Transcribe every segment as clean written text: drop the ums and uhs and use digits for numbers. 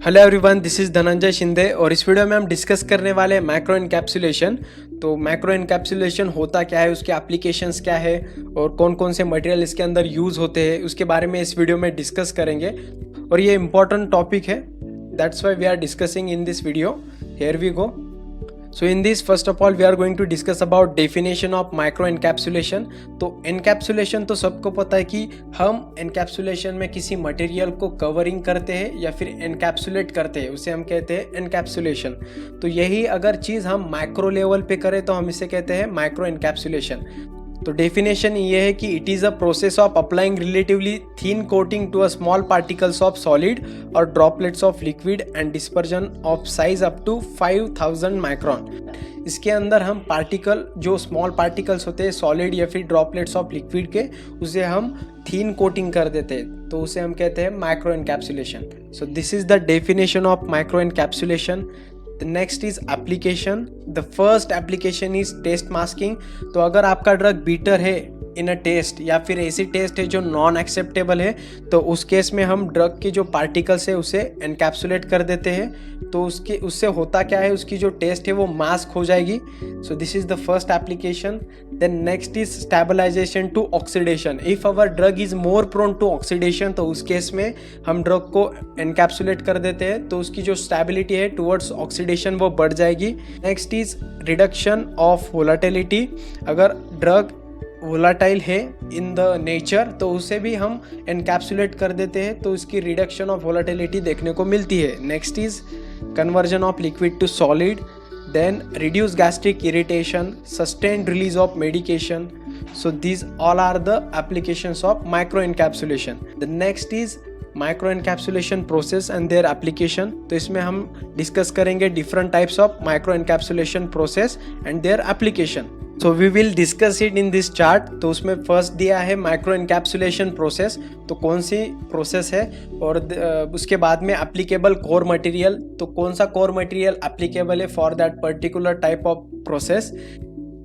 Hello everyone, this is Dhananjay Shinde और इस video में हम डिस्कस करने वाले हैं मैक्रो एनकैप्सुलेशन। तो मैक्रो एनकैप्सुलेशन होता क्या है, उसके एप्लीकेशंस क्या है और कौन कौन से मटेरियल इसके अंदर यूज़ होते हैं, उसके बारे में इस वीडियो में डिस्कस करेंगे। और ये इम्पॉर्टेंट टॉपिक है, that's why we are discussing in this video. Here we go. So in this, first of all, we are going to discuss about definition of micro encapsulation। तो encapsulation तो सबको पता है कि हम encapsulation में किसी मटेरियल को कवरिंग करते हैं या फिर encapsulate करते हैं, उसे हम कहते हैं encapsulation। तो यही अगर चीज़ हम माइक्रो लेवल पे करें तो हम इसे कहते हैं माइक्रो encapsulation। तो डेफिनेशन ये है कि it is a process of applying relatively thin coating to a small particles of solid और droplets of liquid and dispersion of size up to 5000 micron. इसके अंदर हम पार्टिकल, जो स्मॉल पार्टिकल्स होते हैं सॉलिड या फिर ड्रॉपलेट्स ऑफ लिक्विड के, उसे हम थिन कोटिंग कर देते हैं, तो उसे हम कहते हैं micro encapsulation. So this is the definition of micro encapsulation. The next is application. The first application is test masking। तो अगर आपका ड्रग बीटर है इन अ टेस्ट या फिर ऐसी टेस्ट है जो नॉन एक्सेप्टेबल है, तो उस केस में हम ड्रग के जो पार्टिकल्स है उसे एनकैप्सुलेट कर देते हैं। तो उससे होता क्या है, उसकी जो टेस्ट है वो मास्क हो जाएगी। So this is the first application. Then next is stabilization to oxidation. If our drug is more prone to oxidation, तो उस केस में हम ड्रग को एनकैप्सुलेट कर देते हैं, तो उसकी जो स्टेबिलिटी है टुवर्ड्स ऑक्सीडेशन वो बढ़ जाएगी। Next is reduction of volatility. अगर ड्रग वोलाटाइल है इन द नेचर, तो उसे भी हम एनकैप्सुलेट कर देते हैं, तो उसकी रिडक्शन ऑफ वोलाटिलिटी देखने को मिलती है। Next is conversion of liquid to solid, then reduce gastric irritation, sustained release of medication. So these all are the applications of micro encapsulation. The next is micro encapsulation process and their application. तो इसमें हम discuss करेंगे different types of micro encapsulation process and their application. So we will discuss it in this chart. तो उसमें first दिया है micro encapsulation process, तो कौन सी प्रोसेस है, और उसके बाद में एप्लीकेबल कोर मटेरियल, तो कौन सा कोर मटेरियल एप्लीकेबल है for that particular type of process,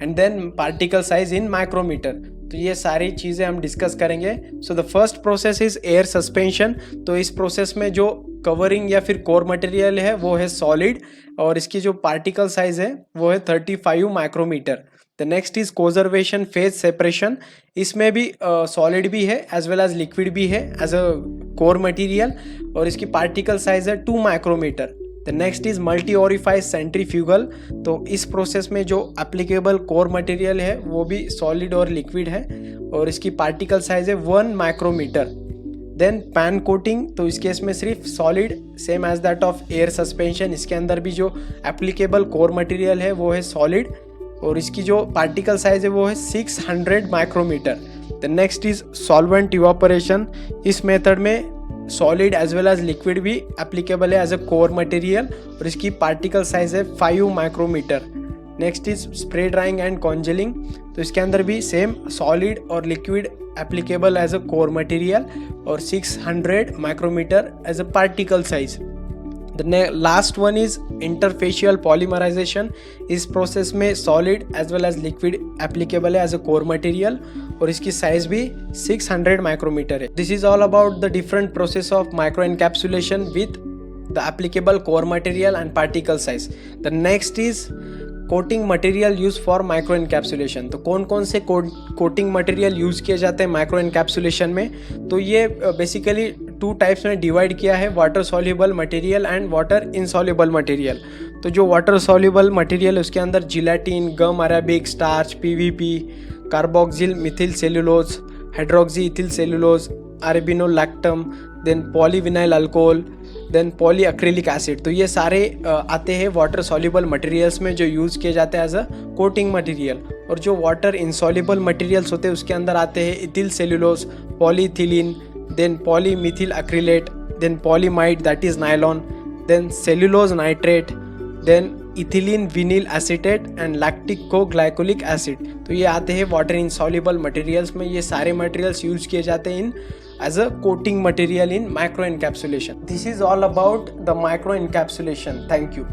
and then particle size in micrometer. तो ये सारी चीज़ें हम डिस्कस करेंगे। So the first process is air suspension. तो इस प्रोसेस में जो कवरिंग या फिर कोर मटेरियल है वो है सॉलिड, और इसकी जो पार्टिकल साइज है वो है 35 micrometre. The next is coacervation phase separation. इसमें भी सॉलिड भी है एज वेल एज लिक्विड भी है एज अ कोर मटेरियल, और इसकी पार्टिकल साइज है 2 micrometre. The next is multi orifice centrifugal. तो इस प्रोसेस में जो एप्लीकेबल कोर मटेरियल है वो भी सॉलिड और लिक्विड है, और इसकी पार्टिकल साइज है 1 माइक्रोमीटर। Then pan coating. तो इस केस में सिर्फ solid, same as that of air suspension, इसके अंदर भी जो एप्लीकेबल कोर मटेरियल है वो है सॉलिड, और इसकी जो पार्टिकल साइज है वो है 600 micrometre. The next is solvent evaporation. इस मेथड में solid as well as liquid भी एप्लीकेबल है एज अ कोर मटेरियल, और इसकी पार्टिकल साइज है 5 micrometre. Next is spray drying and congealing. तो इसके अंदर भी सेम सॉलिड और liquid applicable as a core material, और 600 micrometre as a particle size. The last one is interfacial polymerization। इस प्रोसेस में solid as well as liquid applicable है as a core material, और इसकी साइज भी 600 micrometer है। This is all about the different process of micro encapsulation with the applicable core material and particle size. The next is coating material use for micro encapsulation. तो कौन कौन से coating material use किए जाते हैं micro encapsulation में, तो ये बेसिकली 2 टाइप्स में डिवाइड किया है, water soluble material and water insoluble material. तो जो वाटर सॉल्युबल मटेरियल है उसके अंदर gelatin, gum arabic, starch, PVP, carboxyl methyl cellulose, hydroxy ethyl cellulose, arabinogalactan, then polyvinyl alcohol, then poly acrylic acid. तो ये सारे आते हैं वाटर सॉल्युबल मटेरियल्स में जो यूज़ किए जाते हैं एज अ कोटिंग मटेरियल। और जो वाटर इनसॉल्युबल मटेरियल्स होते हैं उसके अंदर आते हैं ethyl cellulose, polyethylene, then polymethyl acrylate, then polyamide that is nylon, then cellulose nitrate, then ethylene vinyl acetate and lactic co glycolic acid. तो ये आते हैं वाटर इनसॉल्युबल मटेरियल्स में। ये सारे मटेरियल्स यूज किए जाते हैं इन as a coating material in micro encapsulation. This is all about the micro encapsulation. Thank you.